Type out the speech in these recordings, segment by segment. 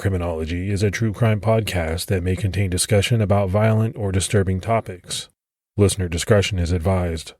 Criminology is a true crime podcast that may contain discussion about violent or disturbing topics. Listener discretion is advised.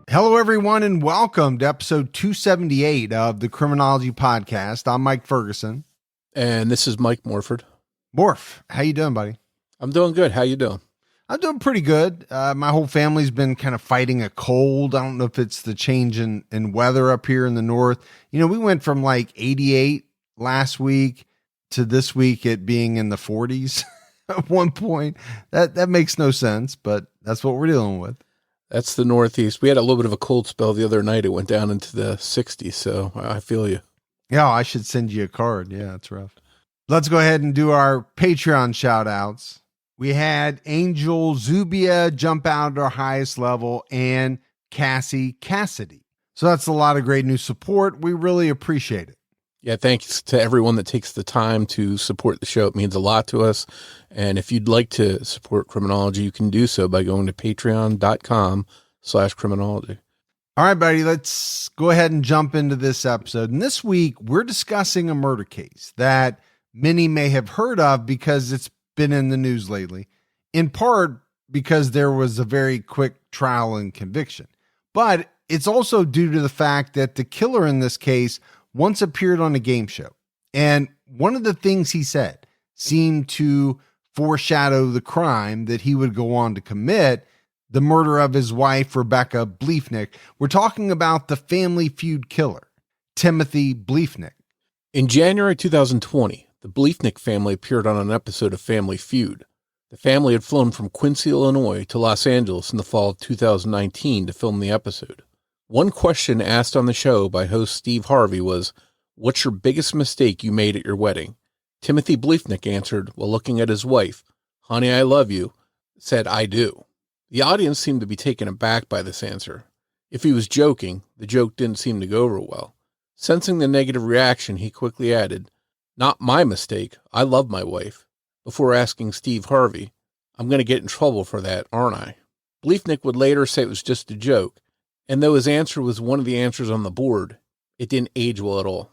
Hello, everyone, and welcome to episode 278 of the Criminology podcast. I'm Mike Ferguson. And this is Mike Morford. Morf, how you doing, buddy? I'm doing good. How you doing? I'm doing pretty good. My whole family's been kind of fighting a cold. I don't know if it's the change in weather up here in the north. You know, we went from like 88 last week to this week it being in the 40s at one point. That makes no sense, but that's what we're dealing with. That's the Northeast. We had a little bit of a cold spell the other night. It went down into the 60s, so I feel you. Yeah, I should send you a card. Yeah, it's rough. Let's go ahead and do our Patreon shout outs. We had Angel Zubia jump out at our highest level and Cassie Cassidy. So that's a lot of great new support. We really appreciate it. Yeah, thanks to everyone that takes the time to support the show. It means a lot to us. And if you'd like to support Criminology, you can do so by going to patreon.com/criminology. All right, buddy, let's go ahead and jump into this episode. And this week, we're discussing a murder case that many may have heard of because it's been in the news lately, in part because there was a very quick trial and conviction. But it's also due to the fact that the killer in this case once appeared on a game show. And one of the things he said seemed to foreshadow the crime that he would go on to commit, the murder of his wife, Rebecca Bliefnick. We're talking about the Family Feud killer, Timothy Bliefnick. In January 2020, the Bliefnick family appeared on an episode of Family Feud. The family had flown from Quincy, Illinois to Los Angeles in the fall of 2019 to film the episode. One question asked on the show by host Steve Harvey was, "What's your biggest mistake you made at your wedding?" Timothy Bliefnick answered while looking at his wife, "Honey, I love you," said, "I do." The audience seemed to be taken aback by this answer. If he was joking, the joke didn't seem to go over well. Sensing the negative reaction, he quickly added, "Not my mistake. I love my wife," before asking Steve Harvey, "I'm going to get in trouble for that, aren't I?" Bliefnick would later say it was just a joke, and though his answer was one of the answers on the board, it didn't age well at all.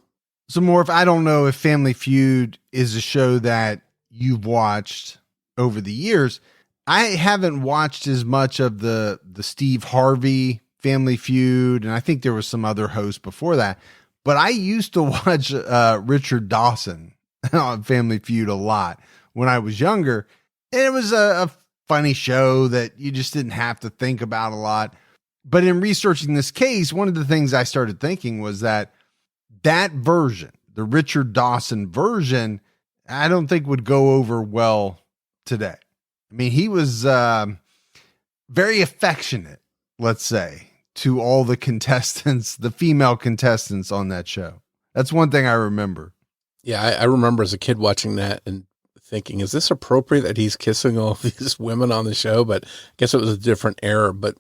So, Morph, I don't know if Family Feud is a show that you've watched over the years. I haven't watched as much of the Steve Harvey Family Feud, and I think there was some other hosts before that. But I used to watch Richard Dawson on Family Feud a lot when I was younger. And it was a funny show that you just didn't have to think about a lot. But in researching this case, one of the things I started thinking was that version, the Richard Dawson version, I don't think would go over well today. I mean, he was very affectionate, let's say, to all the contestants, the female contestants on that show. That's one thing I remember. Yeah, I remember as a kid watching that and thinking, is this appropriate that he's kissing all these women on the show? But I guess it was a different era. But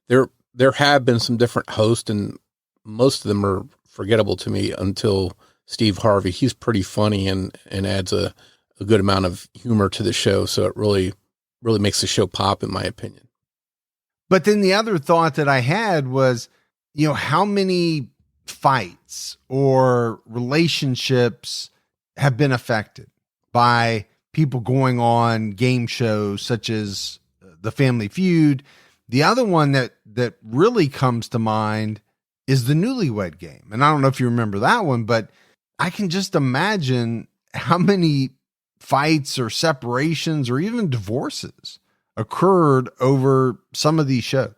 there have been some different hosts, and most of them are forgettable to me until Steve Harvey. He's pretty funny and adds a good amount of humor to the show. So it really makes the show pop, in my opinion. But then the other thought that I had was, you know, how many fights or relationships have been affected by people going on game shows such as the Family Feud. The other one that really comes to mind is the Newlywed Game. And I don't know if you remember that one, but I can just imagine how many fights or separations or even divorces occurred over some of these shows.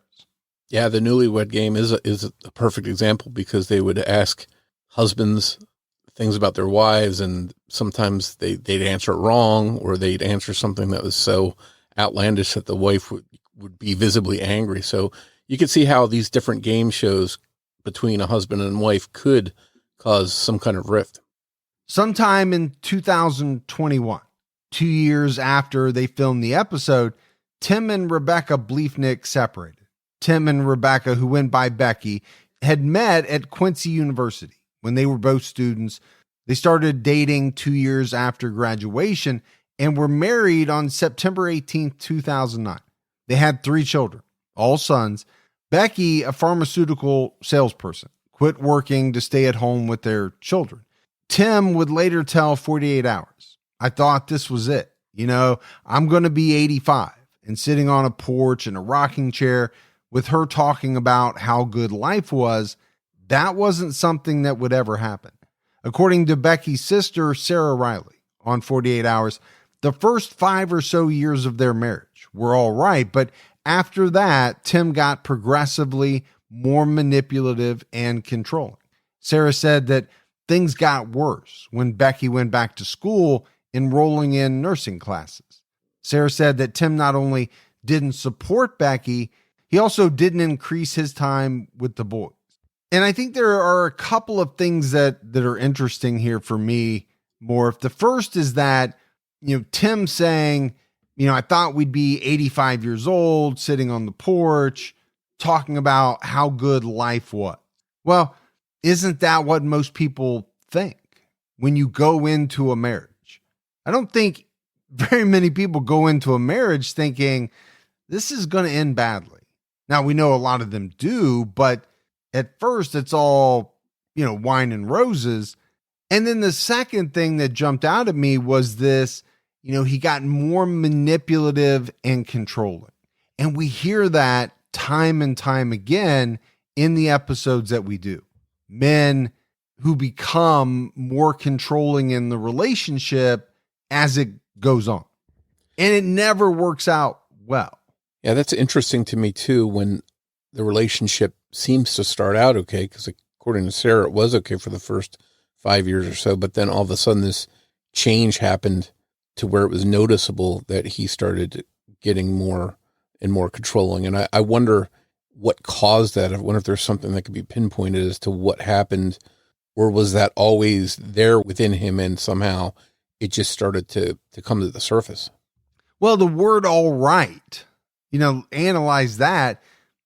Yeah, the Newlywed Game is a perfect example because they would ask husbands things about their wives, and sometimes they'd answer it wrong, or they'd answer something that was so outlandish that the wife would be visibly angry. So you could see how these different game shows between a husband and wife could cause some kind of rift. Sometime in 2021, 2 years after they filmed the episode, Tim and Rebecca Bliefnick separated. Tim and Rebecca, who went by Becky, had met at Quincy University when they were both students. They started dating 2 years after graduation and were married on September 18th, 2009. They had 3 children, all sons. Becky, a pharmaceutical salesperson, quit working to stay at home with their children. Tim would later tell 48 Hours, "I thought this was it. I'm going to be 85 and sitting on a porch in a rocking chair with her talking about how good life was. That wasn't something that would ever happen." According to Becky's sister, Sarah Riley, on 48 Hours, the first 5 or so years of their marriage were all right, but after that, Tim got progressively more manipulative and controlling. Sarah said that things got worse when Becky went back to school, enrolling in nursing classes. Sarah said that Tim not only didn't support Becky, he also didn't increase his time with the boys. And I think there are a couple of things that are interesting here for me, Morf. The first is that, Tim saying, "I thought we'd be 85 years old, sitting on the porch, talking about how good life was." Well, isn't that what most people think when you go into a marriage? I don't think very many people go into a marriage thinking this is going to end badly. Now, we know a lot of them do, but at first it's all, wine and roses. And then the second thing that jumped out at me was this, he got more manipulative and controlling. And we hear that time and time again in the episodes that we do. Men who become more controlling in the relationship as it goes on. And it never works out well. Yeah, that's interesting to me too, when the relationship seems to start out okay, because according to Sarah, it was okay for the first 5 years or so, but then all of a sudden this change happened to where it was noticeable that he started getting more and more controlling. And I wonder what caused that. I wonder if there's something that could be pinpointed as to what happened, or was that always there within him and somehow it just started to come to the surface? Well, the word "all right," analyze that.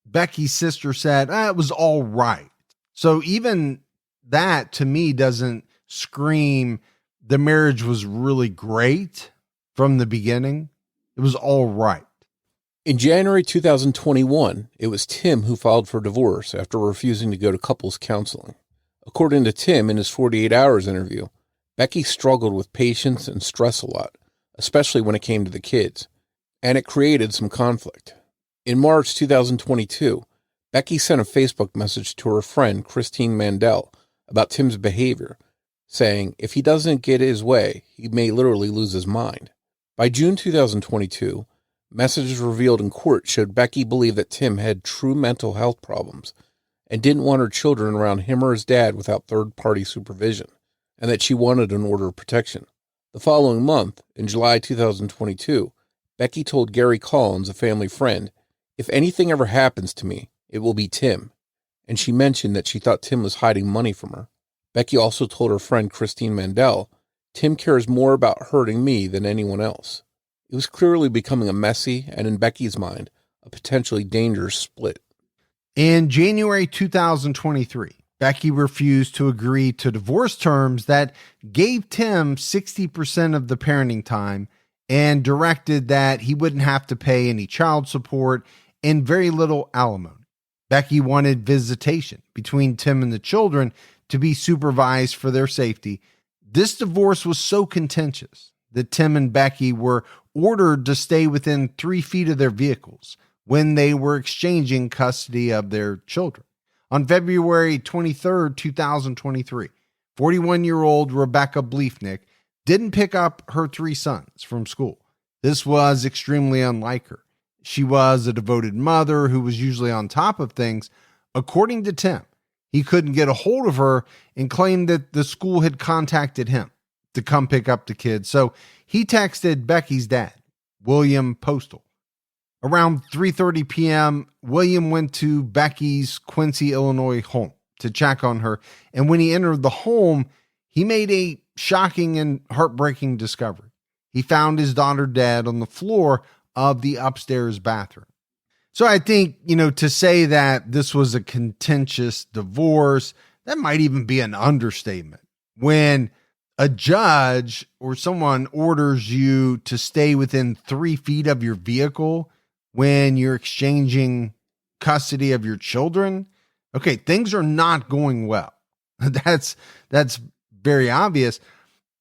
Becky's sister said, "It was all right." So even that to me doesn't scream the marriage was really great from the beginning. It was all right. In January 2021, it was Tim who filed for divorce after refusing to go to couples counseling. According to Tim in his 48 Hours interview, Becky struggled with patience and stress a lot, especially when it came to the kids, and it created some conflict. In March 2022, Becky sent a Facebook message to her friend Christine Mandel about Tim's behavior, saying if he doesn't get his way, he may literally lose his mind. By June 2022, messages revealed in court showed Becky believed that Tim had true mental health problems and didn't want her children around him or his dad without third-party supervision, and that she wanted an order of protection. The following month, in July 2022, Becky told Gary Collins, a family friend, "If anything ever happens to me, it will be Tim," and she mentioned that she thought Tim was hiding money from her. Becky also told her friend Christine Mandel, "Tim cares more about hurting me than anyone else." It was clearly becoming a messy, and in Becky's mind, a potentially dangerous split. In January 2023, Becky refused to agree to divorce terms that gave Tim 60% of the parenting time and directed that he wouldn't have to pay any child support and very little alimony. Becky wanted visitation between Tim and the children to be supervised for their safety. This divorce was so contentious that Tim and Becky were ordered to stay within 3 feet of their vehicles when they were exchanging custody of their children. On February 23rd, 2023, 41-year-old Rebecca Bliefnick didn't pick up her 3 sons from school. This was extremely unlike her. She was a devoted mother who was usually on top of things. According to Tim, he couldn't get a hold of her and claimed that the school had contacted him to come pick up the kids. So he texted Becky's dad, William Postal. Around 3:30 p.m., William went to Becky's Quincy, Illinois home to check on her. And when he entered the home, he made a shocking and heartbreaking discovery. he found his daughter dead on the floor of the upstairs bathroom. So I think, to say that this was a contentious divorce, that might even be an understatement. When a judge or someone orders you to stay within 3 feet of your vehicle when you're exchanging custody of your children, okay, things are not going well. That's very obvious.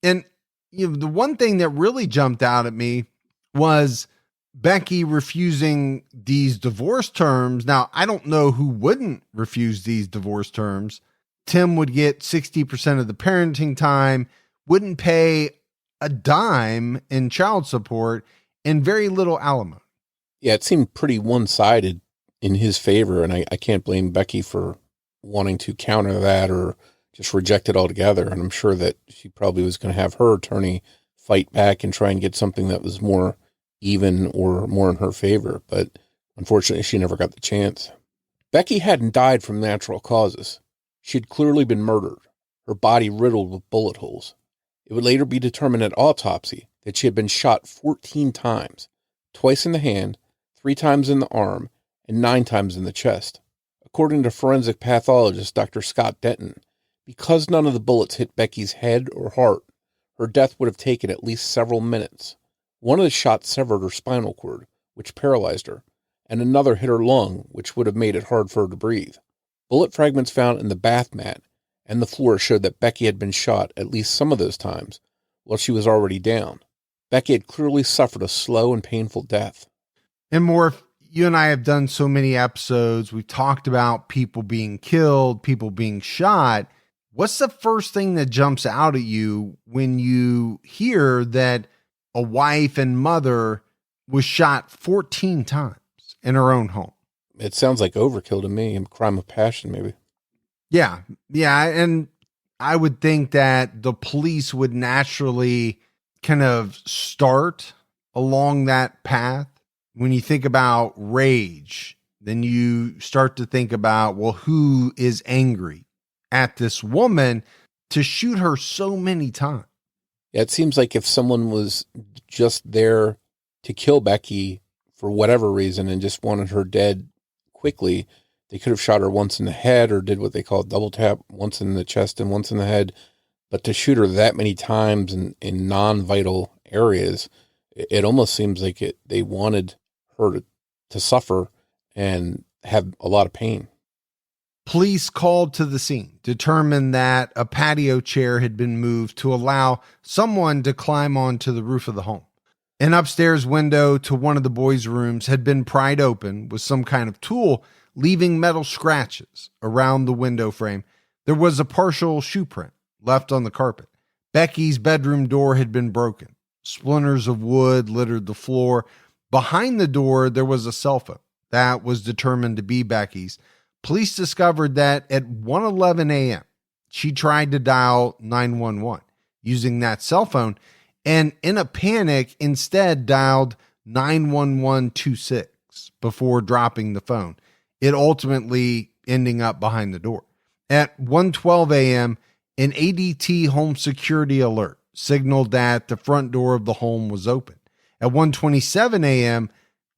And the one thing that really jumped out at me was Becky refusing these divorce terms. Now, I don't know who wouldn't refuse these divorce terms. Tim would get 60% of the parenting time, wouldn't pay a dime in child support, and very little alimony. Yeah, it seemed pretty one-sided in his favor, and I can't blame Becky for wanting to counter that or just reject it altogether. And I'm sure that she probably was going to have her attorney fight back and try and get something that was more even or more in her favor. But unfortunately, she never got the chance. Becky hadn't died from natural causes. She had clearly been murdered, her body riddled with bullet holes. It would later be determined at autopsy that she had been shot 14 times, twice in the hand, 3 times in the arm, and 9 times in the chest. According to forensic pathologist Dr. Scott Denton, because none of the bullets hit Becky's head or heart, her death would have taken at least several minutes. One of the shots severed her spinal cord, which paralyzed her, and another hit her lung, which would have made it hard for her to breathe. Bullet fragments found in the bath mat and the floor showed that Becky had been shot at least some of those times while she was already down. Becky had clearly suffered a slow and painful death. And Morf, you and I have done so many episodes. We've talked about people being killed, people being shot. What's the first thing that jumps out at you when you hear that a wife and mother was shot 14 times in her own home? It sounds like overkill to me, a crime of passion maybe. Yeah. And I would think that the police would naturally kind of start along that path. When you think about rage, then you start to think about, well, who is angry at this woman to shoot her so many times? Yeah, it seems like if someone was just there to kill Becky for whatever reason and just wanted her dead quickly, they could have shot her once in the head or did what they call double tap, once in the chest and once in the head. But to shoot her that many times in non-vital areas, it almost seems like they wanted her to suffer and have a lot of pain. Police called to the scene determined that a patio chair had been moved to allow someone to climb onto the roof of the home. An upstairs window to one of the boys' rooms had been pried open with some kind of tool, leaving metal scratches around the window frame. There was a partial shoe print left on the carpet. Becky's bedroom door had been broken. Splinters of wood littered the floor. Behind the door, there was a cell phone that was determined to be Becky's. Police discovered that at 1:11 a.m., she tried to dial 911 using that cell phone, and in a panic, instead dialed 91126 before dropping the phone, it ultimately ending up behind the door. At 1:12 a.m., an ADT home security alert signaled that the front door of the home was open. At 1:27 a.m.,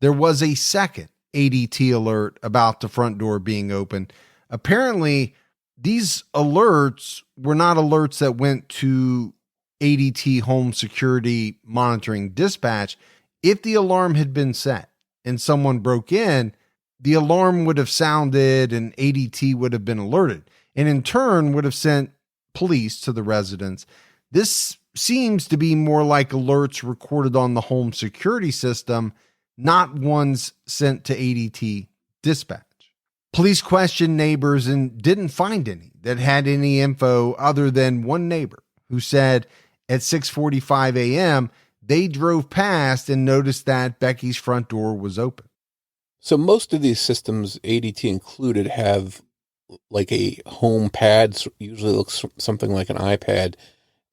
there was a second ADT alert about the front door being open. Apparently, these alerts were not alerts that went to ADT home security monitoring dispatch. If the alarm had been set and someone broke in, the alarm would have sounded and ADT would have been alerted and in turn would have sent police to the residence. This seems to be more like alerts recorded on the home security system, not ones sent to ADT dispatch. Police questioned neighbors and didn't find any that had any info other than one neighbor who said at 6:45 a.m., they drove past and noticed that Becky's front door was open. So most of these systems, ADT included, have like a home pad. So usually looks something like an iPad,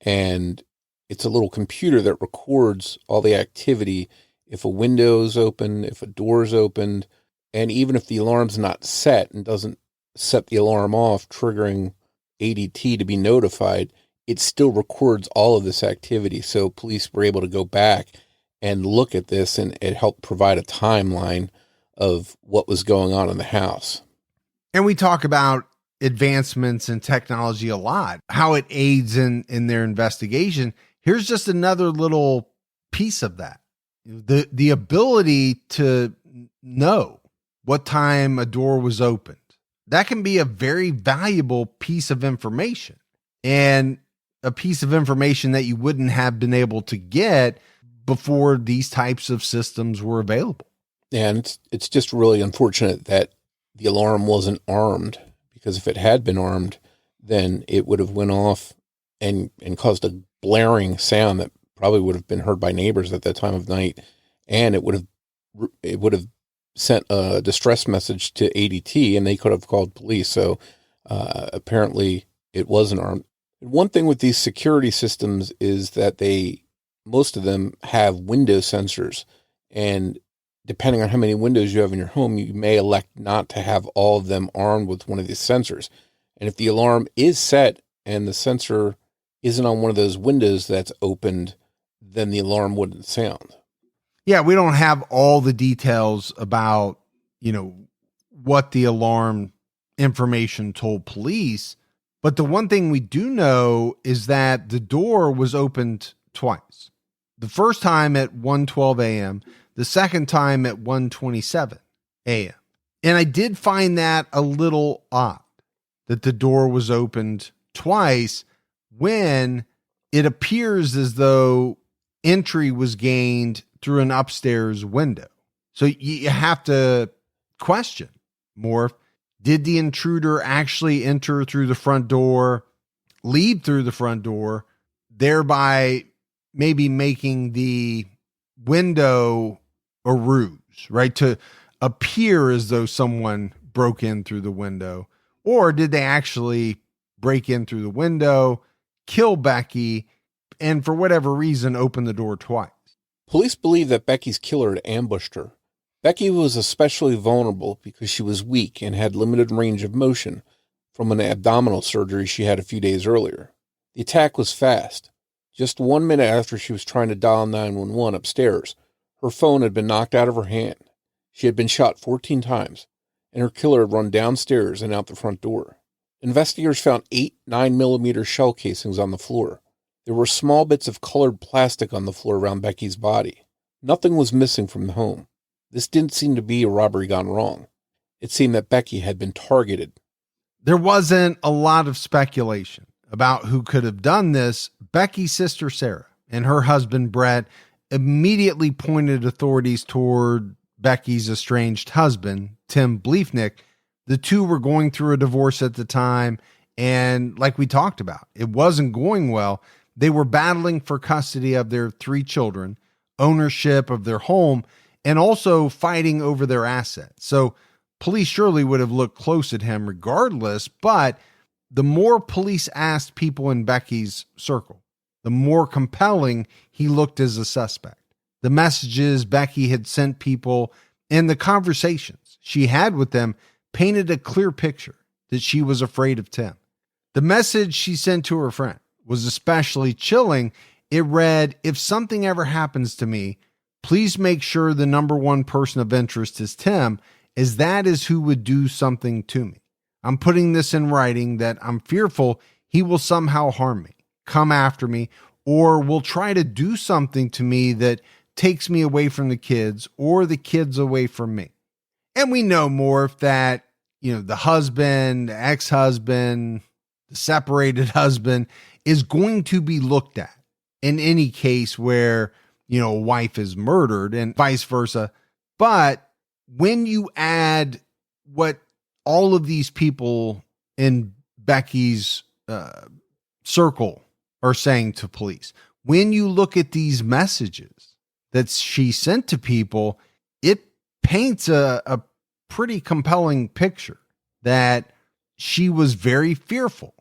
and it's a little computer that records all the activity. If a window's open, if a door's opened, and even if the alarm's not set and doesn't set the alarm off, triggering ADT to be notified, it still records all of this activity. So police were able to go back and look at this, and it helped provide a timeline of what was going on in the house. And we talk about advancements in technology a lot, how it aids in their investigation. Here's just another little piece of that. The ability to know what time a door was opened. That can be a very valuable piece of information, and a piece of information that you wouldn't have been able to get before these types of systems were available. And it's just really unfortunate that the alarm wasn't armed, because if it had been armed, then it would have went off and caused a blaring sound that probably would have been heard by neighbors at that time of night, and it would have sent a distress message to ADT, and they could have called police. So apparently it wasn't armed. One thing with these security systems is that most of them have window sensors, and depending on how many windows you have in your home, you may elect not to have all of them armed with one of these sensors. And if the alarm is set and the sensor isn't on one of those windows that's opened, then the alarm wouldn't sound. Yeah, we don't have all the details about, what the alarm information told police. But the one thing we do know is that the door was opened twice. The first time at 1:12 a.m., the second time at 1:27 a.m. And I did find that a little odd that the door was opened twice when it appears as though entry was gained through an upstairs window. So you have to question, Morf, did the intruder actually enter through the front door, leave through the front door, thereby maybe making the window a ruse, right? To appear as though someone broke in through the window? Or did they actually break in through the window, kill Becky, and for whatever reason, open the door twice? Police believe that Becky's killer had ambushed her. Becky was especially vulnerable because she was weak and had limited range of motion from an abdominal surgery she had a few days earlier. The attack was fast. Just 1 minute after she was trying to dial 911 upstairs, her phone had been knocked out of her hand. She had been shot 14 times, and her killer had run downstairs and out the front door. Investigators found 8 9mm shell casings on the floor. There were small bits of colored plastic on the floor around Becky's body. Nothing was missing from the home. This didn't seem to be a robbery gone wrong. It seemed that Becky had been targeted. There wasn't a lot of speculation about who could have done this. Becky's sister, Sarah, and her husband, Brett, immediately pointed authorities toward Becky's estranged husband, Tim Bliefnick. The two were going through a divorce at the time, and like we talked about, it wasn't going well. They were battling for custody of their 3 children, ownership of their home, and also fighting over their assets. So police surely would have looked close at him regardless, but the more police asked people in Becky's circle, the more compelling he looked as a suspect. The messages Becky had sent people and the conversations she had with them painted a clear picture that she was afraid of Tim. The message she sent to her friend was especially chilling. It read, "If something ever happens to me, please make sure the number one person of interest is Tim, as that is who would do something to me. I'm putting this in writing that I'm fearful he will somehow harm me, come after me, or will try to do something to me that takes me away from the kids or the kids away from me." And we know, Morf, that, the husband, the ex-husband, the separated husband is going to be looked at in any case where, a wife is murdered and vice versa. But when you add what all of these people in Becky's circle are saying to police, when you look at these messages that she sent to people, it paints a pretty compelling picture that she was very fearful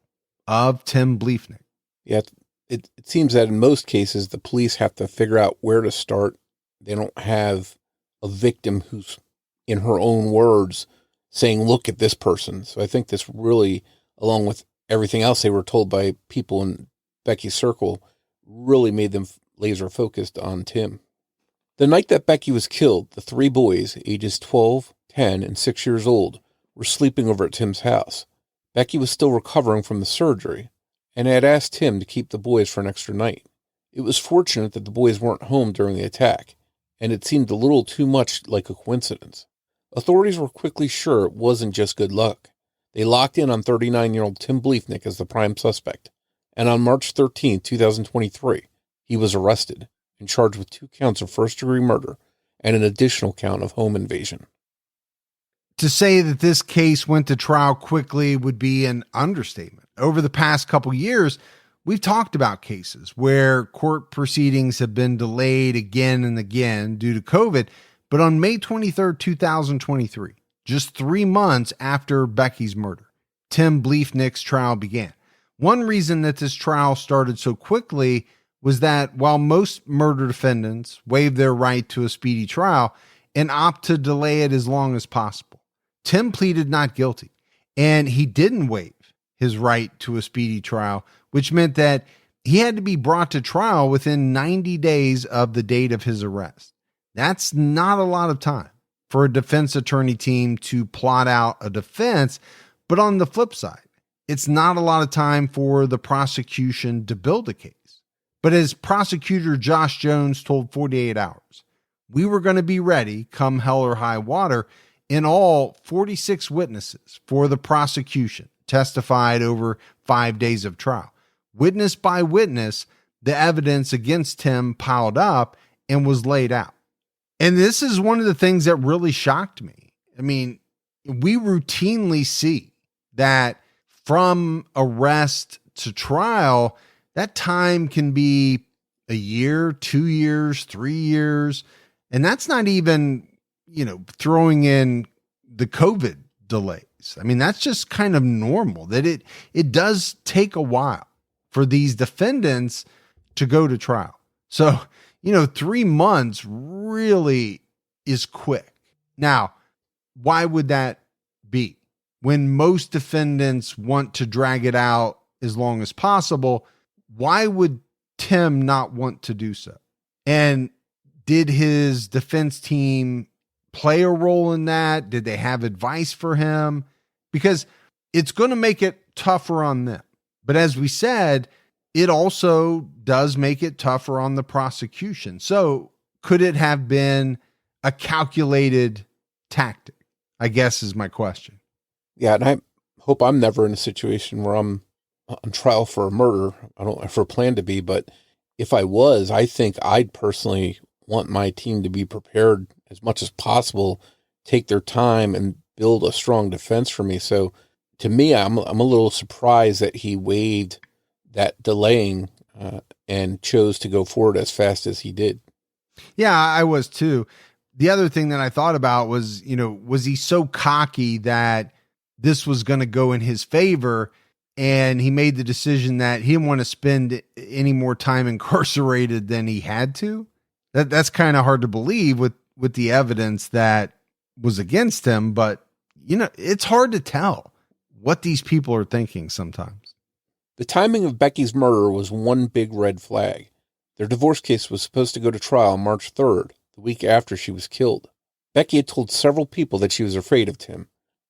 of Tim Bliefnick. Yeah, it seems that in most cases, the police have to figure out where to start. They don't have a victim who's, in her own words, saying, look at this person. So I think this really, along with everything else they were told by people in Becky's circle really made them laser focused on Tim. The night that Becky was killed, the 3 boys, ages 12, 10, and 6 years old, were sleeping over at Tim's house. Becky was still recovering from the surgery and had asked Tim to keep the boys for an extra night. It was fortunate that the boys weren't home during the attack, and it seemed a little too much like a coincidence. Authorities were quickly sure it wasn't just good luck. They locked in on 39-year-old Tim Bliefnick as the prime suspect, and on March 13, 2023, he was arrested and charged with 2 counts of first-degree murder and an additional count of home invasion. To say that this case went to trial quickly would be an understatement. Over the past couple years, we've talked about cases where court proceedings have been delayed again and again due to COVID, but on May 23rd, 2023, just 3 months after Becky's murder, Tim Bliefnick's trial began. One reason that this trial started so quickly was that while most murder defendants waive their right to a speedy trial and opt to delay it as long as possible, Tim pleaded not guilty, and he didn't waive his right to a speedy trial, which meant that he had to be brought to trial within 90 days of the date of his arrest. That's not a lot of time for a defense attorney team to plot out a defense, but on the flip side, it's not a lot of time for the prosecution to build a case. But as prosecutor Josh Jones told 48 Hours, we were going to be ready come hell or high water. In all, 46 witnesses for the prosecution testified over 5 days of trial. Witness by witness, the evidence against Tim piled up and was laid out. And this is one of the things that really shocked me. I mean, we routinely see that from arrest to trial, that time can be a year, 2 years, 3 years. And that's not even, throwing in the COVID delays. I mean, that's just kind of normal, that it does take a while for these defendants to go to trial. So, 3 months really is quick. Now, why would that be? When most defendants want to drag it out as long as possible, why would Tim not want to do so? And did his defense team play a role in that? Did they have advice for him? Because it's going to make it tougher on them. But as we said, it also does make it tougher on the prosecution. So could it have been a calculated tactic? I guess is my question. Yeah, and I hope I'm never in a situation where I'm on trial for a murder. I don't ever plan to be, but if I was, I think I'd personally want my team to be prepared as much as possible, take their time and build a strong defense for me. So to me, I'm a little surprised that he waived that delaying and chose to go forward as fast as he did. Yeah, I was too. The other thing that I thought about was, was he so cocky that this was going to go in his favor, and he made the decision that he didn't want to spend any more time incarcerated than he had to? That's kind of hard to believe with the evidence that was against him, but it's hard to tell what these people are thinking sometimes. The timing of Becky's murder was one big red flag. Their divorce case was supposed to go to trial March 3rd, the week after she was killed. Becky had told several people that she was afraid of Tim,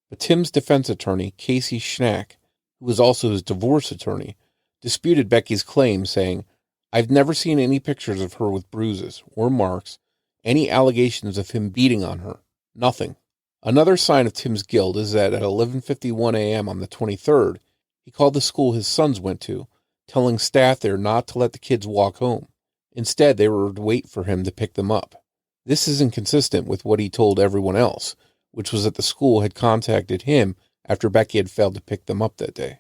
but Tim's defense attorney, Casey Schnack, who was also his divorce attorney, disputed Becky's claim, saying, "I've never seen any pictures of her with bruises or marks, any allegations of him beating on her. Nothing." Another sign of Tim's guilt is that at 11:51 a.m. on the 23rd, he called the school his sons went to, telling staff there not to let the kids walk home. Instead, they were to wait for him to pick them up. This is inconsistent with what he told everyone else, which was that the school had contacted him after Becky had failed to pick them up that day.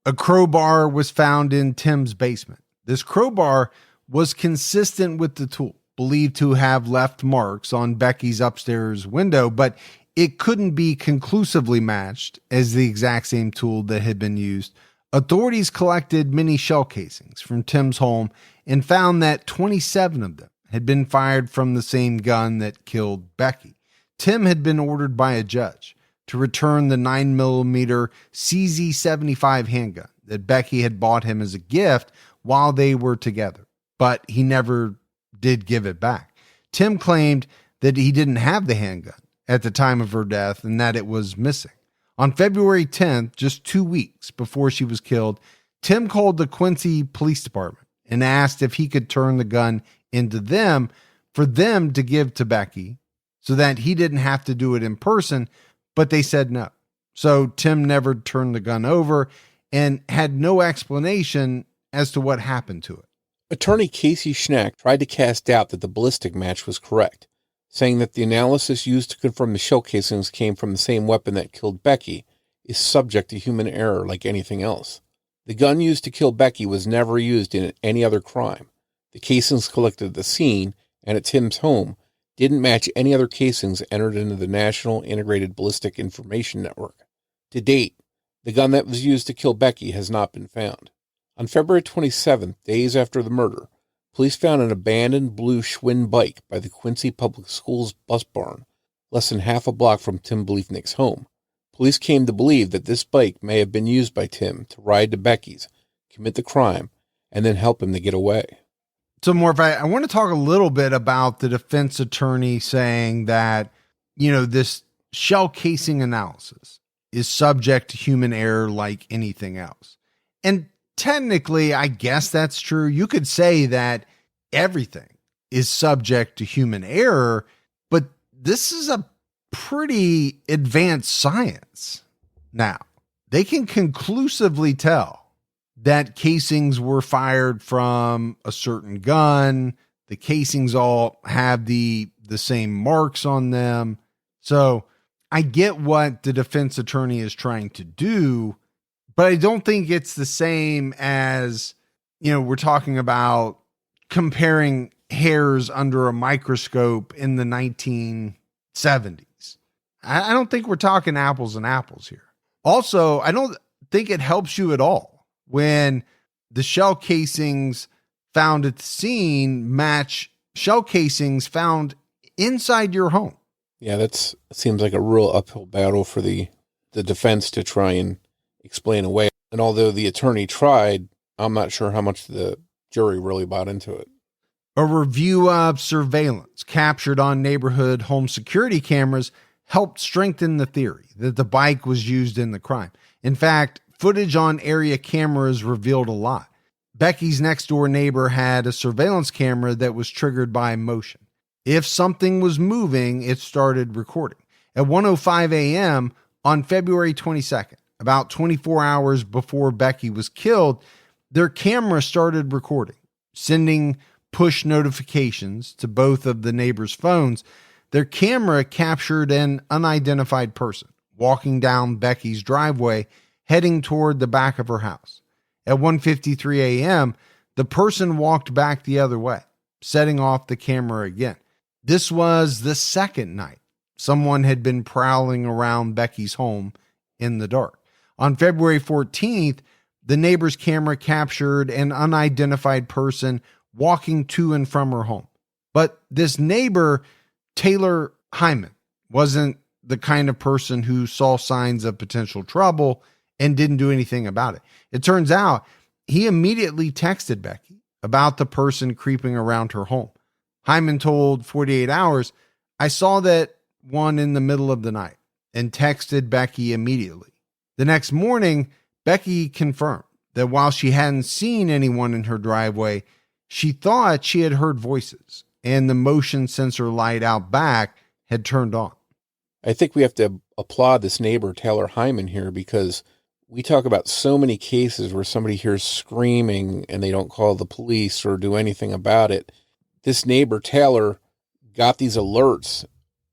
A crowbar was found in Tim's basement. This crowbar was consistent with the tool, believed to have left marks on Becky's upstairs window, but it couldn't be conclusively matched as the exact same tool that had been used. Authorities collected many shell casings from Tim's home and found that 27 of them had been fired from the same gun that killed Becky. Tim had been ordered by a judge to return the 9mm CZ-75 handgun that Becky had bought him as a gift while they were together, but he never did give it back. Tim claimed that he didn't have the handgun at the time of her death and that it was missing. On February 10th, just 2 weeks before she was killed, Tim called the Quincy Police Department and asked if he could turn the gun into them for them to give to Becky so that he didn't have to do it in person, but they said no. So Tim never turned the gun over and had no explanation as to what happened to it. Attorney Casey Schnack tried to cast doubt that the ballistic match was correct, saying that the analysis used to confirm the shell casings came from the same weapon that killed Becky is subject to human error like anything else. The gun used to kill Becky was never used in any other crime. The casings collected at the scene and at Tim's home didn't match any other casings entered into the National Integrated Ballistic Information Network. To date, the gun that was used to kill Becky has not been found. On February 27th, days after the murder, police found an abandoned blue Schwinn bike by the Quincy Public Schools bus barn, less than half a block from Tim Bliefnick's home. Police came to believe that this bike may have been used by Tim to ride to Becky's, commit the crime, and then help him to get away. So, Morf, I want to talk a little bit about the defense attorney saying that, this shell casing analysis is subject to human error like anything else. And technically, I guess that's true. You could say that everything is subject to human error, but this is a pretty advanced science. Now, they can conclusively tell that casings were fired from a certain gun. The casings all have the same marks on them. So I get what the defense attorney is trying to do, but I don't think it's the same as, we're talking about comparing hairs under a microscope in the 1970s. I don't think we're talking apples and apples here. Also, I don't think it helps you at all when the shell casings found at the scene match shell casings found inside your home. Yeah, that seems like a real uphill battle for the defense to try and explain away. And although the attorney tried, I'm not sure how much the jury really bought into it. A review of surveillance captured on neighborhood home security cameras helped strengthen the theory that the bike was used in the crime. In fact, footage on area cameras revealed a lot. Becky's next door neighbor had a surveillance camera that was triggered by motion. If something was moving, it started recording. At 1:05 a.m. on February 22nd, about 24 hours before Becky was killed, their camera started recording, sending push notifications to both of the neighbors' phones. Their camera captured an unidentified person walking down Becky's driveway, heading toward the back of her house. At 1:53 a.m., the person walked back the other way, setting off the camera again. This was the second night someone had been prowling around Becky's home in the dark. On February 14th, the neighbor's camera captured an unidentified person walking to and from her home. But this neighbor, Taylor Hyman, wasn't the kind of person who saw signs of potential trouble and didn't do anything about it. It turns out he immediately texted Becky about the person creeping around her home. Hyman told 48 Hours, "I saw that one in the middle of the night," and texted Becky immediately. The next morning, Becky confirmed that while she hadn't seen anyone in her driveway, she thought she had heard voices, and the motion sensor light out back had turned on. I think we have to applaud this neighbor, Taylor Hyman, here, because we talk about so many cases where somebody hears screaming and they don't call the police or do anything about it. This neighbor, Taylor, got these alerts,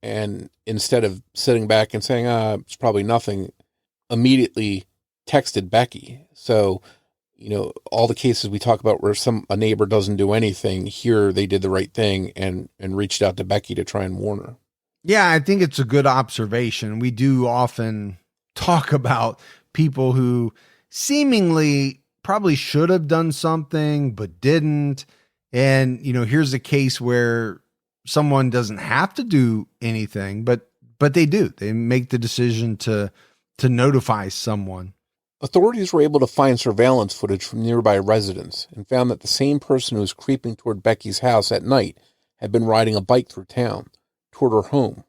and instead of sitting back and saying, it's probably nothing, immediately texted Becky. So, all the cases we talk about where a neighbor doesn't do anything, here they did the right thing and reached out to Becky to try and warn her. Yeah, I think it's a good observation. We do often talk about people who seemingly probably should have done something but didn't. And, here's a case where someone doesn't have to do anything, but they do. They make the decision to notify someone. Authorities were able to find surveillance footage from nearby residents and found that the same person who was creeping toward Becky's house at night had been riding a bike through town, toward her home.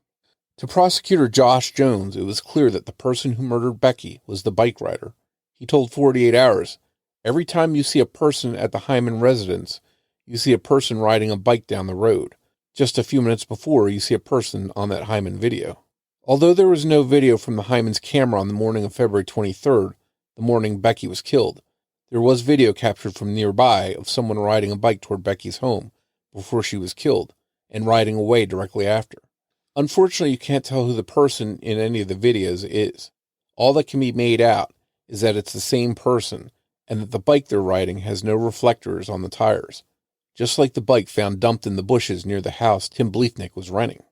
To prosecutor Josh Jones, it was clear that the person who murdered Becky was the bike rider. He told 48 Hours, "Every time you see a person at the Hyman residence, you see a person riding a bike down the road. Just a few minutes before, you see a person on that Hyman video." Although there was no video from the Hyman's camera on the morning of February 23rd, the morning Becky was killed, there was video captured from nearby of someone riding a bike toward Becky's home before she was killed and riding away directly after. Unfortunately, you can't tell who the person in any of the videos is. All that can be made out is that it's the same person and that the bike they're riding has no reflectors on the tires, just like the bike found dumped in the bushes near the house Tim Bliefnick was renting.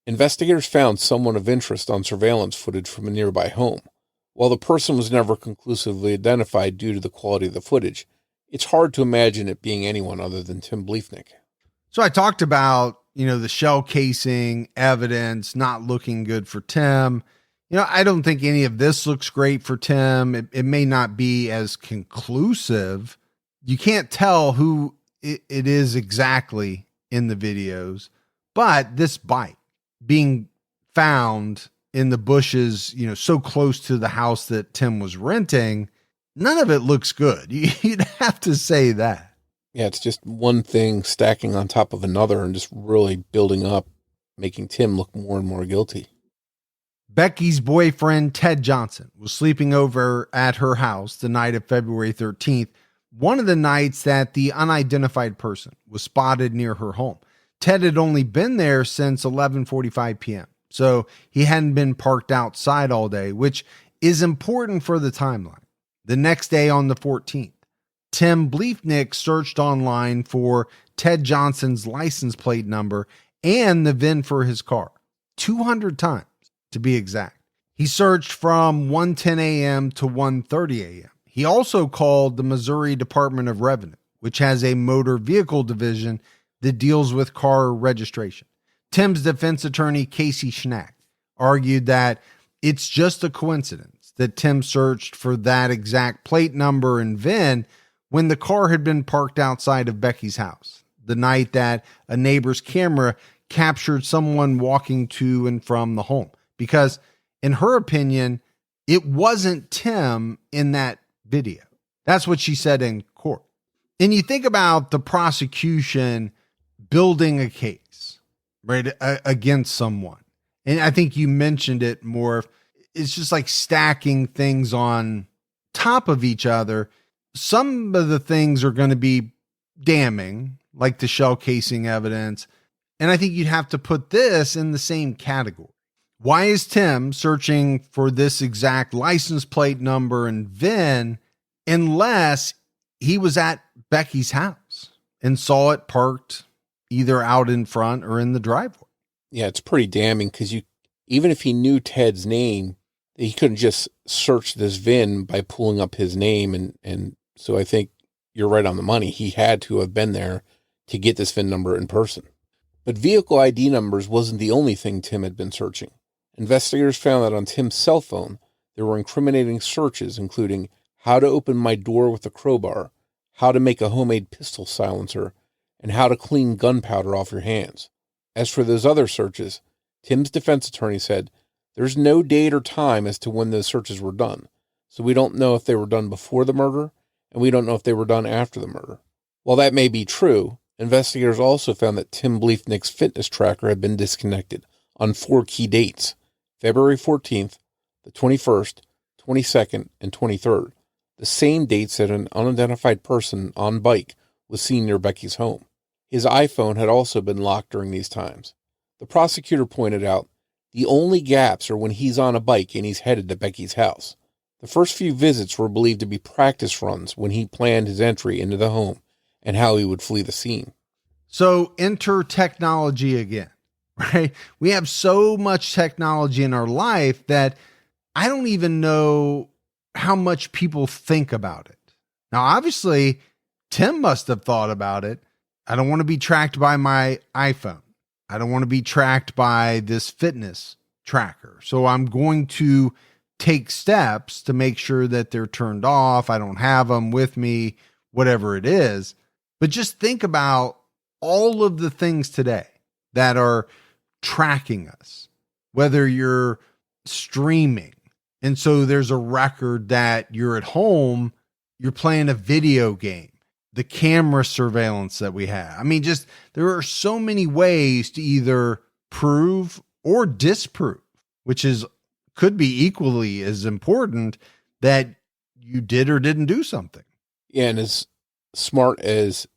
Investigators found someone of interest on surveillance footage from a nearby home. While the person was never conclusively identified due to the quality of the footage, it's hard to imagine it being anyone other than Tim Bliefnick. So I talked about, the shell casing evidence not looking good for Tim. I don't think any of this looks great for Tim. It may not be as conclusive. You can't tell who it is exactly in the videos, but this bike being found in the bushes, so close to the house that Tim was renting, none of it looks good. You'd have to say that. Yeah, it's just one thing stacking on top of another and just really building up, making Tim look more and more guilty. Becky's boyfriend, Ted Johnson, was sleeping over at her house the night of February 13th, one of the nights that the unidentified person was spotted near her home. Ted had only been there since 11:45 p.m., so he hadn't been parked outside all day, which is important for the timeline. The next day on the 14th, Tim Bliefnick searched online for Ted Johnson's license plate number and the VIN for his car, 200 times to be exact. He searched from 1:10 a.m. to 1:30 a.m. He also called the Missouri Department of Revenue, which has a motor vehicle division that deals with car registration. Tim's defense attorney, Casey Schnack, argued that it's just a coincidence that Tim searched for that exact plate number and VIN when the car had been parked outside of Becky's house, the night that a neighbor's camera captured someone walking to and from the home. Because, in her opinion, it wasn't Tim in that video. That's what she said in court. And you think about the prosecution building a case, right, against someone. And I think you mentioned it more. It's just like stacking things on top of each other. Some of the things are going to be damning, like the shell casing evidence. And I think you'd have to put this in the same category. Why is Tim searching for this exact license plate number and VIN unless he was at Becky's house and saw it parked either out in front or in the driveway? Yeah, it's pretty damning because even if he knew Ted's name, he couldn't just search this VIN by pulling up his name. And so I think you're right on the money. He had to have been there to get this VIN number in person. But vehicle ID numbers wasn't the only thing Tim had been searching. Investigators found that on Tim's cell phone, there were incriminating searches, including how to open my door with a crowbar, how to make a homemade pistol silencer, and how to clean gunpowder off your hands. As for those other searches, Tim's defense attorney said, there's no date or time as to when those searches were done, so we don't know if they were done before the murder, and we don't know if they were done after the murder. While that may be true, investigators also found that Tim Bliefnick's fitness tracker had been disconnected on 4 key dates: February 14th, the 21st, 22nd, and 23rd, the same dates that an unidentified person on bike was seen near Becky's home. His iPhone had also been locked during these times. The prosecutor pointed out the only gaps are when he's on a bike and he's headed to Becky's house. The first few visits were believed to be practice runs when he planned his entry into the home and how he would flee the scene. So enter technology again, right? We have so much technology in our life that I don't even know how much people think about it. Now, obviously, Tim must have thought about it. I don't want to be tracked by my iPhone. I don't want to be tracked by this fitness tracker. So I'm going to take steps to make sure that they're turned off. I don't have them with me, whatever it is. But just think about all of the things today that are tracking us, whether you're streaming. And so there's a record that you're at home, you're playing a video game, the camera surveillance that we have. I mean, just there are so many ways to either prove or disprove, which could be equally as important, that you did or didn't do something. Yeah, and as smart as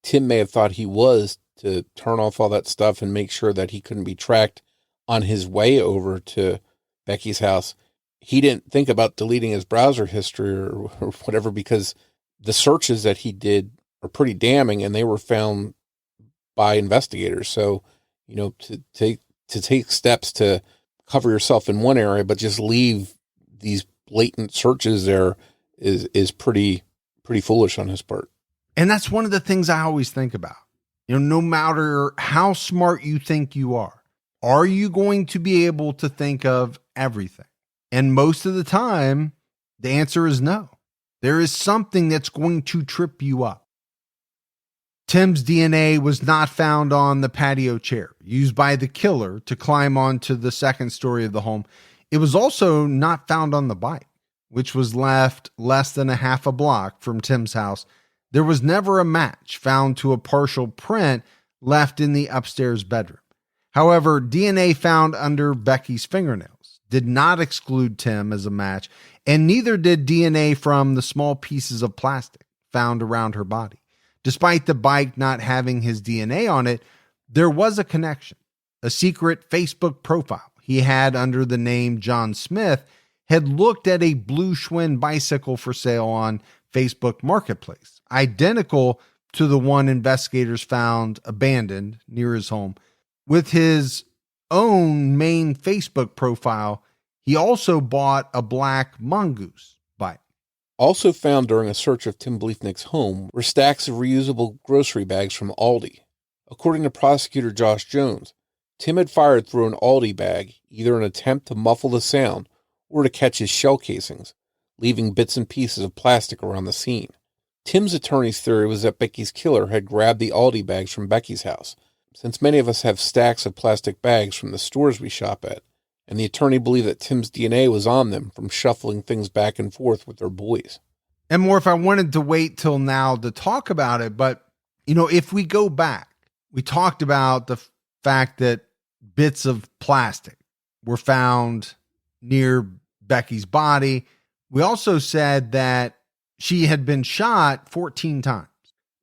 Tim may have thought he was to turn off all that stuff and make sure that he couldn't be tracked on his way over to Becky's house, he didn't think about deleting his browser history or whatever, because the searches that he did are pretty damning, and they were found by investigators. So, to take steps to cover yourself in one area, but just leave these blatant searches there is pretty foolish on his part. And that's one of the things I always think about. No matter how smart you think you are you going to be able to think of everything? And most of the time, the answer is no. There is something that's going to trip you up. Tim's DNA was not found on the patio chair used by the killer to climb onto the second story of the home. It was also not found on the bike, which was left less than a half a block from Tim's house. There was never a match found to a partial print left in the upstairs bedroom. However, DNA found under Becky's fingernails did not exclude Tim as a match, and neither did DNA from the small pieces of plastic found around her body. Despite the bike not having his DNA on it, there was a connection. A secret Facebook profile he had under the name John Smith had looked at a blue Schwinn bicycle for sale on Facebook Marketplace, identical to the one investigators found abandoned near his home. With his own main Facebook profile, he also bought a black mongoose bike. Also found during a search of Tim Bliefnick's home were stacks of reusable grocery bags from Aldi. According to prosecutor Josh Jones, Tim had fired through an Aldi bag, either in an attempt to muffle the sound or to catch his shell casings, leaving bits and pieces of plastic around the scene. Tim's attorney's theory was that Becky's killer had grabbed the Aldi bags from Becky's house, since many of us have stacks of plastic bags from the stores we shop at, and the attorney believed that Tim's DNA was on them from shuffling things back and forth with their boys. And more, if I wanted to wait till now to talk about it, but, if we go back, we talked about the fact that bits of plastic were found near Becky's body. We also said that she had been shot 14 times,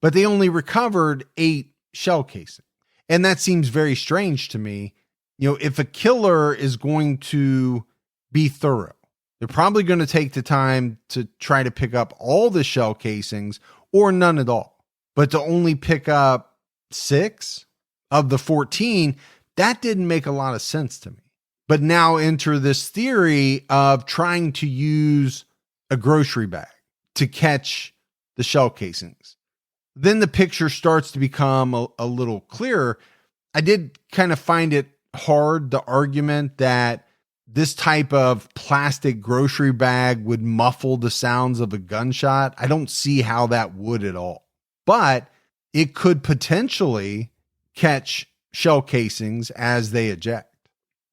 but they only recovered 8 shell casings. And that seems very strange to me. If a killer is going to be thorough, they're probably going to take the time to try to pick up all the shell casings or none at all. But to only pick up 6 of the 14, that didn't make a lot of sense to me. But now enter this theory of trying to use a grocery bag to catch the shell casings. Then the picture starts to become a little clearer. I did kind of find it hard, the argument that this type of plastic grocery bag would muffle the sounds of a gunshot. I don't see how that would at all. But it could potentially catch shell casings as they eject.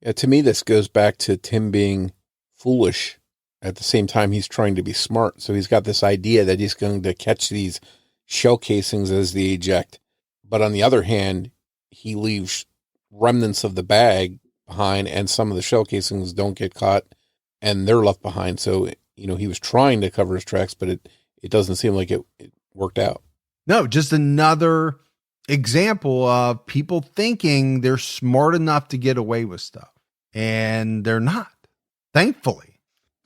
Yeah, to me, this goes back to Tim being foolish. At the same time, he's trying to be smart. So he's got this idea that he's going to catch these shell casings as they eject. But on the other hand, he leaves remnants of the bag behind, and some of the shell casings don't get caught and they're left behind. So, he was trying to cover his tracks, but it doesn't seem like it worked out. No, just another example of people thinking they're smart enough to get away with stuff, and they're not, thankfully.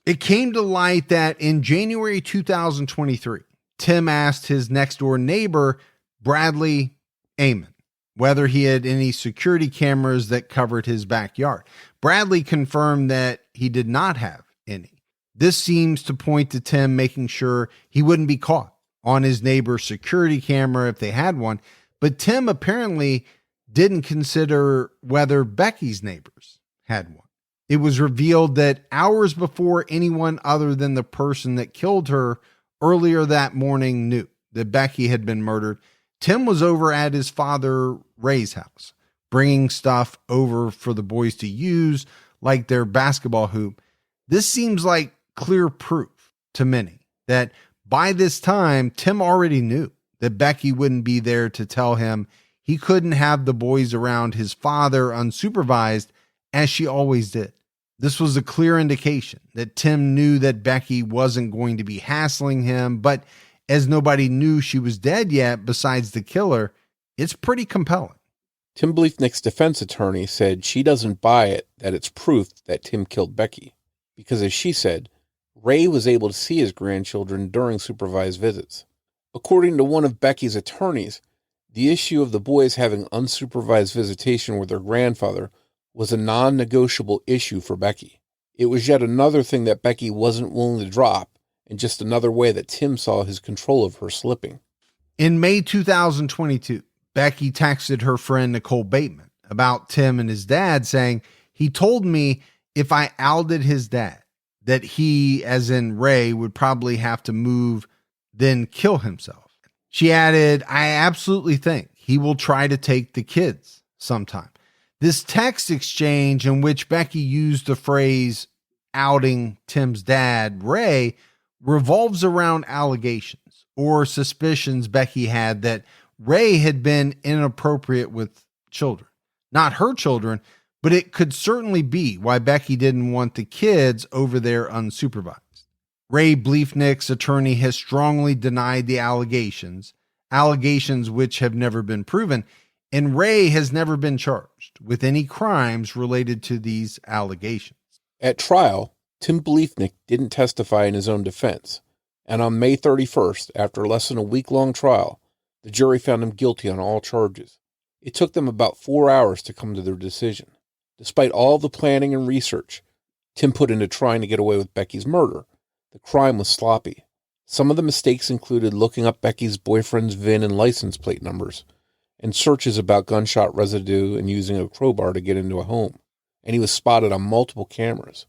It came to light that in January 2023, Tim asked his next door neighbor, Bradley Amon, whether he had any security cameras that covered his backyard. Bradley confirmed that he did not have any. This seems to point to Tim making sure he wouldn't be caught on his neighbor's security camera if they had one. But Tim apparently didn't consider whether Becky's neighbors had one. It was revealed that hours before anyone other than the person that killed her earlier that morning knew that Becky had been murdered, Tim was over at his father Ray's house, bringing stuff over for the boys to use, like their basketball hoop. This seems like clear proof to many that by this time, Tim already knew that Becky wouldn't be there to tell him he couldn't have the boys around his father unsupervised, as she always did. This was a clear indication that Tim knew that Becky wasn't going to be hassling him, but as nobody knew she was dead yet besides the killer, it's pretty compelling. Tim Bliefnick's defense attorney said she doesn't buy it that it's proof that Tim killed Becky, because as she said, Ray was able to see his grandchildren during supervised visits. According to one of Becky's attorneys, the issue of the boys having unsupervised visitation with their grandfather was a non-negotiable issue for Becky. It was yet another thing that Becky wasn't willing to drop, and just another way that Tim saw his control of her slipping. In May 2022, Becky texted her friend Nicole Bateman about Tim and his dad, saying, "He told me if I outed his dad, that he, as in Ray, would probably have to move, then kill himself." She added, "I absolutely think he will try to take the kids sometime." This text exchange, in which Becky used the phrase outing Tim's dad, Ray, revolves around allegations or suspicions Becky had that Ray had been inappropriate with children. Not her children, but it could certainly be why Becky didn't want the kids over there unsupervised. Ray Bliefnick's attorney has strongly denied the allegations which have never been proven, and Ray has never been charged with any crimes related to these allegations. At trial, Tim Bliefnick didn't testify in his own defense, and on May 31st, after less than a week-long trial, the jury found him guilty on all charges. It took them about 4 hours to come to their decision. Despite all the planning and research Tim put into trying to get away with Becky's murder, the crime was sloppy. Some of the mistakes included looking up Becky's boyfriend's VIN and license plate numbers, and searches about gunshot residue and using a crowbar to get into a home, and he was spotted on multiple cameras.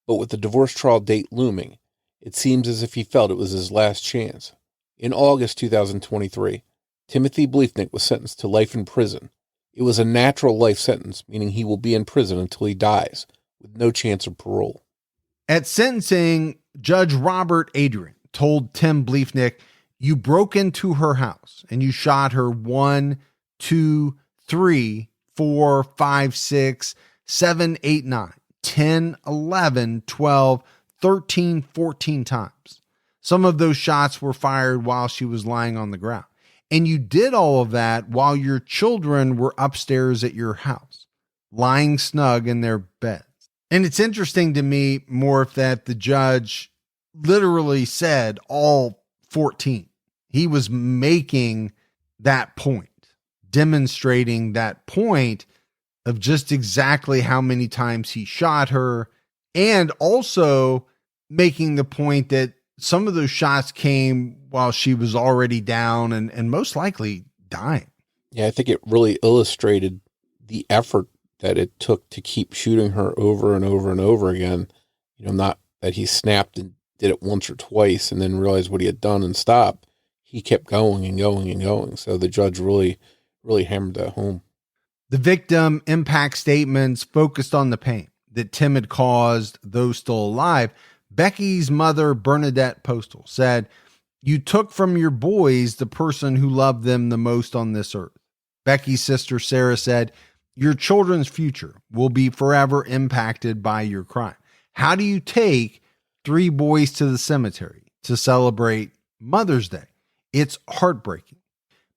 But with the divorce trial date looming, it seems as if he felt it was his last chance. In August 2023, Timothy Bliefnick was sentenced to life in prison. It was a natural life sentence, meaning he will be in prison until he dies, with no chance of parole. At sentencing, Judge Robert Adrian told Tim Bliefnick, "You broke into her house and you shot her 1, 2, 3, 4, 5, 6, 7, 8, 9, 10, 11, 12, 13, 14 times. Some of those shots were fired while she was lying on the ground. And you did all of that while your children were upstairs at your house, lying snug in their beds." And it's interesting to me, Morf, that the judge literally said all 14. He was making that point, demonstrating that point of just exactly how many times he shot her, and also making the point that some of those shots came while she was already down and most likely dying. Yeah, I think it really illustrated the effort that it took to keep shooting her over and over and over again. You know, not that he snapped and did it once or twice and then realized what he had done and stopped. He kept going and going and going. So the judge really hammered that home. The victim impact statements focused on the pain that Tim had caused those still alive. Becky's mother, Bernadette Postal, said, "You took from your boys the person who loved them the most on this earth." Becky's sister, Sarah, said, "Your children's future will be forever impacted by your crime. How do you take 3 boys to the cemetery to celebrate Mother's Day? It's heartbreaking.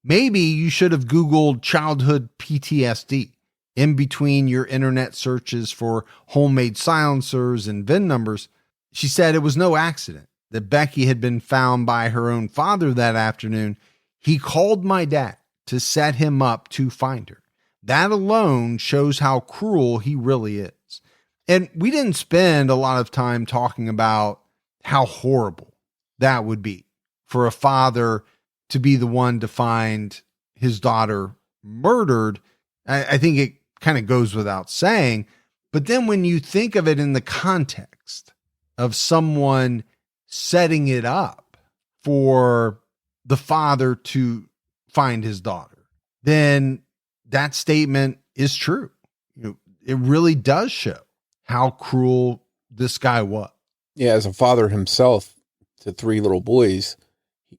Maybe you should have Googled childhood PTSD in between your internet searches for homemade silencers and VIN numbers." She said it was no accident that Becky had been found by her own father that afternoon. "He called my dad to set him up to find her. That alone shows how cruel he really is." And we didn't spend a lot of time talking about how horrible that would be for a father to be the one to find his daughter murdered. I think it kind of goes without saying, But then when you think of it in the context of someone setting it up for the father to find his daughter, then that statement is true. It really does show how cruel this guy was. Yeah, as a father himself to 3 little boys,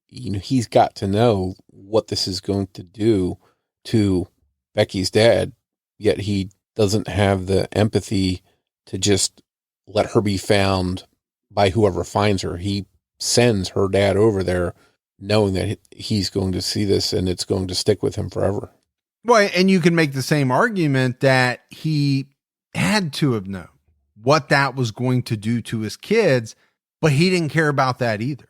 he's got to know what this is going to do to Becky's dad, yet he doesn't have the empathy to just let her be found by whoever finds her. He sends her dad over there knowing that he's going to see this and it's going to stick with him forever. Well, and you can make the same argument that he had to have known what that was going to do to his kids, but he didn't care about that either.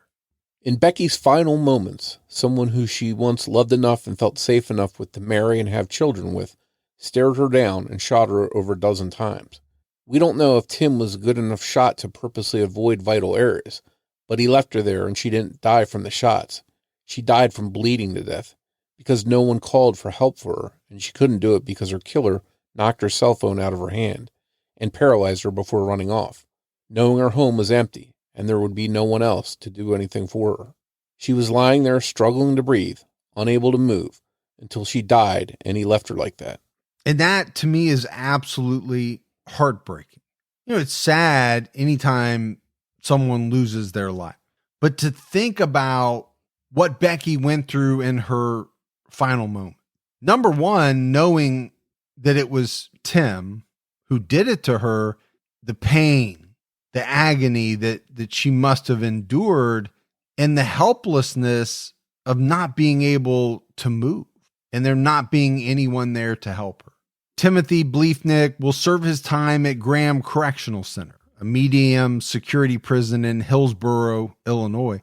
In Becky's final moments, someone who she once loved enough and felt safe enough with to marry and have children with stared her down and shot her over 12 times. We don't know if Tim was a good enough shot to purposely avoid vital areas, but he left her there and she didn't die from the shots. She died from bleeding to death because no one called for help for her, and she couldn't do it because her killer knocked her cell phone out of her hand and paralyzed her before running off, knowing her home was empty and there would be no one else to do anything for her. She was lying there struggling to breathe, unable to move, until she died, and he left her like that. And that, to me, is absolutely heartbreaking. It's sad anytime someone loses their life. But to think about what Becky went through in her final moment. Number one, knowing that it was Tim who did it to her, the pain, the agony that she must have endured, and the helplessness of not being able to move and there not being anyone there to help her. Timothy Bliefnick will serve his time at Graham Correctional Center, a medium security prison in Hillsborough, Illinois.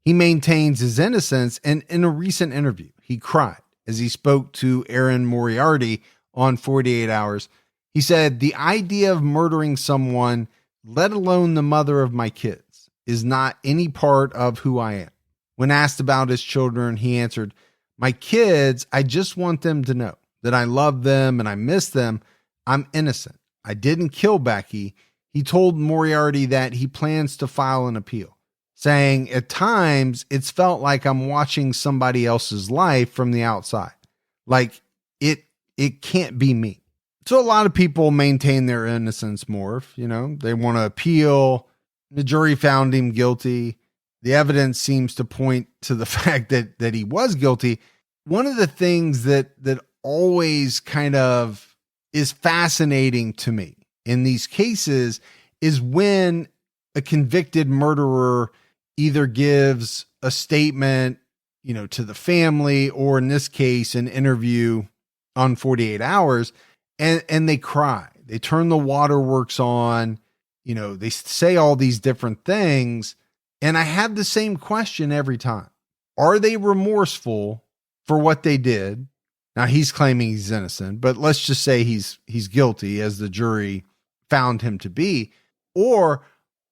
He maintains his innocence, and in a recent interview, he cried as he spoke to Erin Moriarty on 48 Hours. He said, "The idea of murdering someone, let alone the mother of my kids, is not any part of who I am." When asked about his children, he answered, "My kids, I just want them to know that I love them and I miss them. I'm innocent. I didn't kill Becky." He told Moriarty that he plans to file an appeal, saying, "At times, it's felt like I'm watching somebody else's life from the outside. Like it can't be me." So a lot of people maintain their innocence, Morf. They want to appeal. The jury found him guilty. The evidence seems to point to the fact that he was guilty. One of the things that always kind of is fascinating to me in these cases is when a convicted murderer either gives a statement, to the family, or in this case, an interview on 48 Hours, and they cry. They turn the waterworks on, they say all these different things. And I have the same question every time. Are they remorseful for what they did? Now he's claiming he's innocent, but let's just say he's guilty as the jury found him to be. Or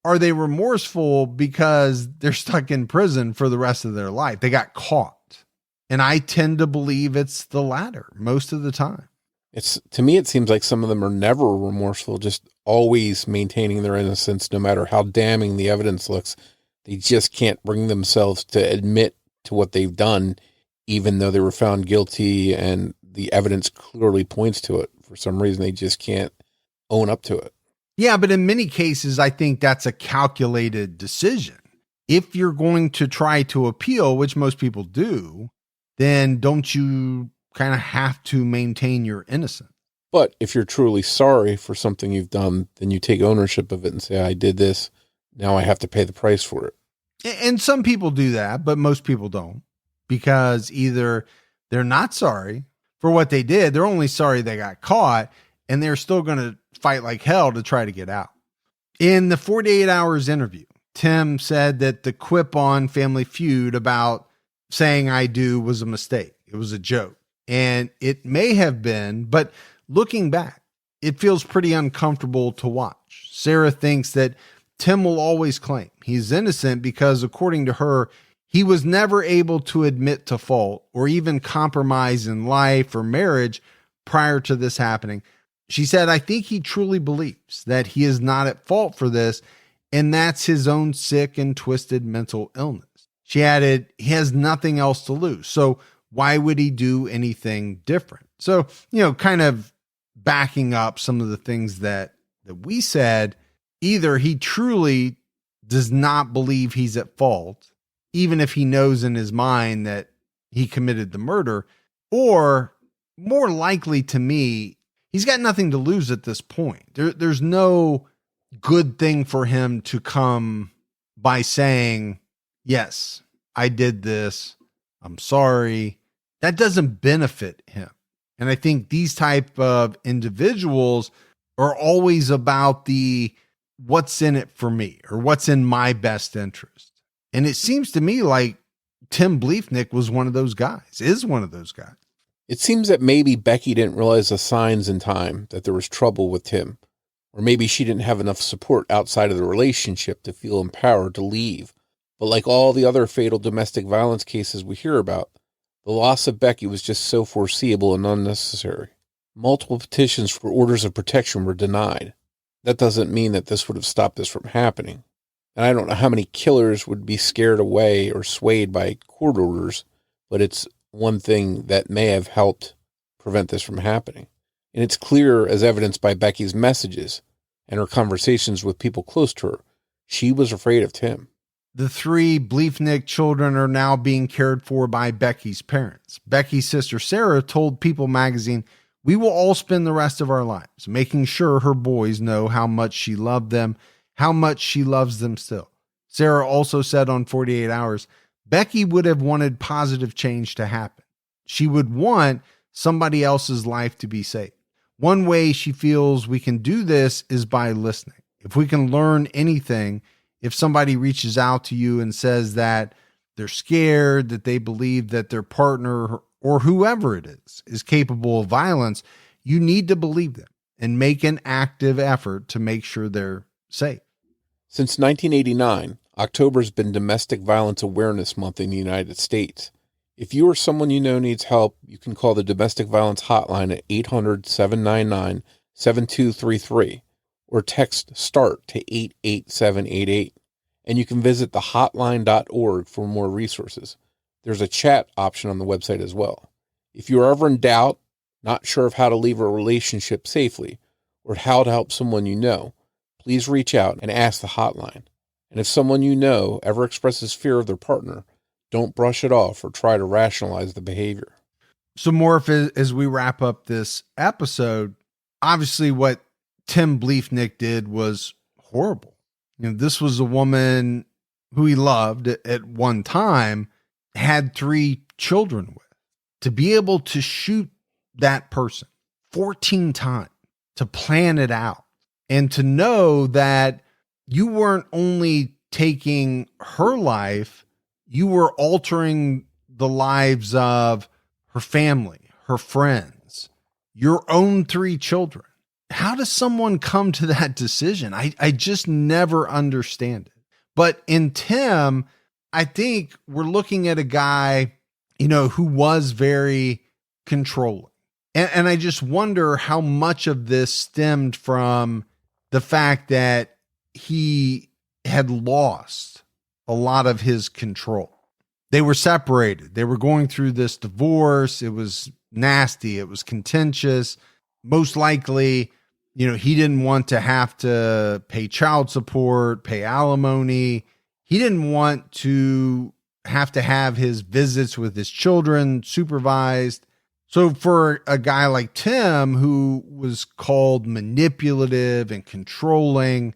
are they remorseful because they're stuck in prison for the rest of their life? They got caught. And I tend to believe it's the latter most of the time. To me, it seems like some of them are never remorseful, just always maintaining their innocence, no matter how damning the evidence looks. They just can't bring themselves to admit to what they've done, even though they were found guilty and the evidence clearly points to it. For some reason, they just can't own up to it. Yeah, but in many cases, I think that's a calculated decision. If you're going to try to appeal, which most people do, then don't you kind of have to maintain your innocence? But if you're truly sorry for something you've done, then you take ownership of it and say, I did this. Now I have to pay the price for it. And some people do that, but most people don't, because either they're not sorry for what they did. They're only sorry they got caught, and they're still going to fight like hell to try to get out. In the 48 Hours interview, Tim said that the quip on Family Feud about saying "I do" was a mistake. It was a joke. And it may have been, but looking back, it feels pretty uncomfortable to watch. Sarah thinks that Tim will always claim he's innocent because, according to her, he was never able to admit to fault or even compromise in life or marriage prior to this happening. She said, I think he truly believes that he is not at fault for this, and that's his own sick and twisted mental illness. She added, he has nothing else to lose, so why would he do anything different? So, kind of backing up some of the things that we said, either he truly does not believe he's at fault, even if he knows in his mind that he committed the murder, or more likely to me, he's got nothing to lose at this point. There's no good thing for him to come by saying, yes, I did this. I'm sorry. That doesn't benefit him. And I think these type of individuals are always about the what's in it for me or what's in my best interest. And it seems to me like Tim Bliefnick was one of those guys, is one of those guys. It seems that maybe Becky didn't realize the signs in time that there was trouble with Tim, or maybe she didn't have enough support outside of the relationship to feel empowered to leave. But like all the other fatal domestic violence cases we hear about, the loss of Becky was just so foreseeable and unnecessary. Multiple petitions for orders of protection were denied. That doesn't mean that this would have stopped this from happening. And I don't know how many killers would be scared away or swayed by court orders, but it's one thing that may have helped prevent this from happening. And it's clear, as evidenced by Becky's messages and her conversations with people close to her, she was afraid of Tim. The 3 Bliefnick children are now being cared for by Becky's parents. Becky's sister Sarah told People magazine, "We will all spend the rest of our lives making sure her boys know how much she loved them, how much she loves them still." Sarah also said on 48 Hours, Becky would have wanted positive change to happen. She would want somebody else's life to be saved. One way she feels we can do this is by listening. If we can learn anything, if somebody reaches out to you and says that they're scared, that they believe that their partner or whoever it is capable of violence, you need to believe them and make an active effort to make sure they're safe. Since 1989, October has been Domestic Violence Awareness Month in the United States. If you or someone you know needs help, you can call the Domestic Violence Hotline at 800-799-7233 or text START to 88788. And you can visit thehotline.org for more resources. There's a chat option on the website as well. If you're ever in doubt, not sure of how to leave a relationship safely, or how to help someone you know, please reach out and ask the hotline. And if someone you know ever expresses fear of their partner, don't brush it off or try to rationalize the behavior. So Morf, as we wrap up this episode, obviously what Tim Bliefnick did was horrible. This was a woman who he loved at one time, had 3 children with. To be able to shoot that person 14 times, to plan it out, and to know that you weren't only taking her life, you were altering the lives of her family, her friends, your own 3 children. How does someone come to that decision? I just never understand it. But in Tim, I think we're looking at a guy, who was very controlling. And I just wonder how much of this stemmed from the fact that he had lost a lot of his control. They were separated. They were going through this divorce. It was nasty. It was contentious. Most likely, he didn't want to have to pay child support, pay alimony. He didn't want to have his visits with his children supervised. So for a guy like Tim, who was called manipulative and controlling,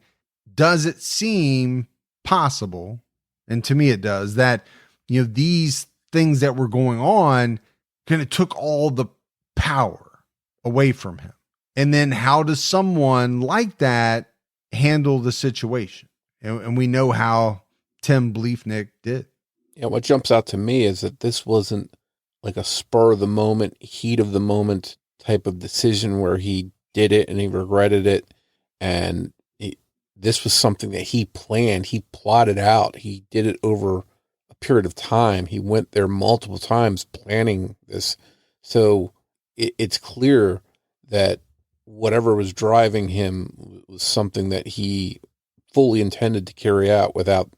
does it seem possible, and to me it does, that these things that were going on kind of took all the power away from him? And then how does someone like that handle the situation? And we know how Tim Bliefnick did. Yeah, what jumps out to me is that this wasn't like a spur of the moment, heat of the moment type of decision where he did it and he regretted it. And this was something that he planned. He plotted out. He did it over a period of time. He went there multiple times planning this. So it's clear that whatever was driving him was something that he fully intended to carry out without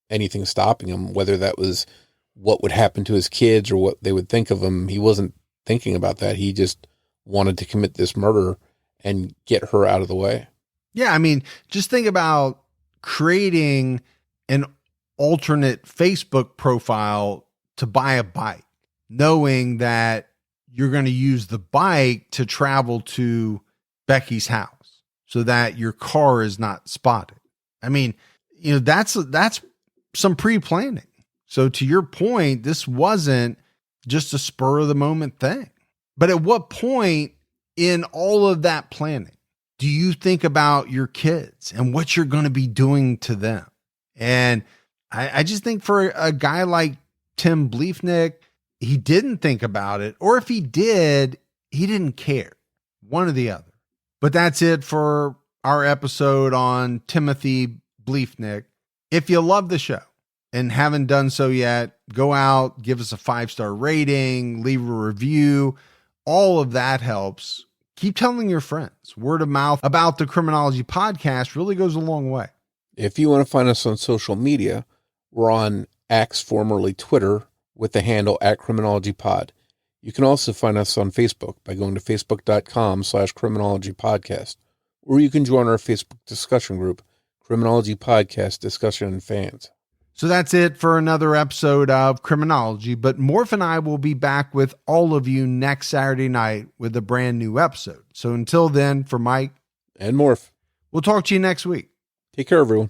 anything stopping him, whether that was what would happen to his kids or what they would think of him. He wasn't thinking about that. He just wanted to commit this murder and get her out of the way. Yeah, I mean, just think about creating an alternate Facebook profile to buy a bike, knowing that you're going to use the bike to travel to Becky's house so that your car is not spotted. I mean, that's some pre-planning. So to your point, this wasn't just a spur of the moment thing. But at what point in all of that planning do you think about your kids and what you're going to be doing to them? And I just think for a guy like Tim Bliefnick, he didn't think about it. Or if he did, he didn't care. One or the other. But that's it for our episode on Timothy Bliefnick. If you love the show and haven't done so yet, go out, give us a 5-star rating, leave a review. All of that helps. Keep telling your friends. Word of mouth about the Criminology podcast really goes a long way. If you want to find us on social media, we're on X, formerly Twitter, with the handle @CriminologyPod. You can also find us on Facebook by going to facebook.com/criminologypodcast, or you can join our Facebook discussion group, Criminology Podcast Discussion and Fans. So that's it for another episode of Criminology, but Morf and I will be back with all of you next Saturday night with a brand new episode. So until then, for Mike and Morf, we'll talk to you next week. Take care, everyone.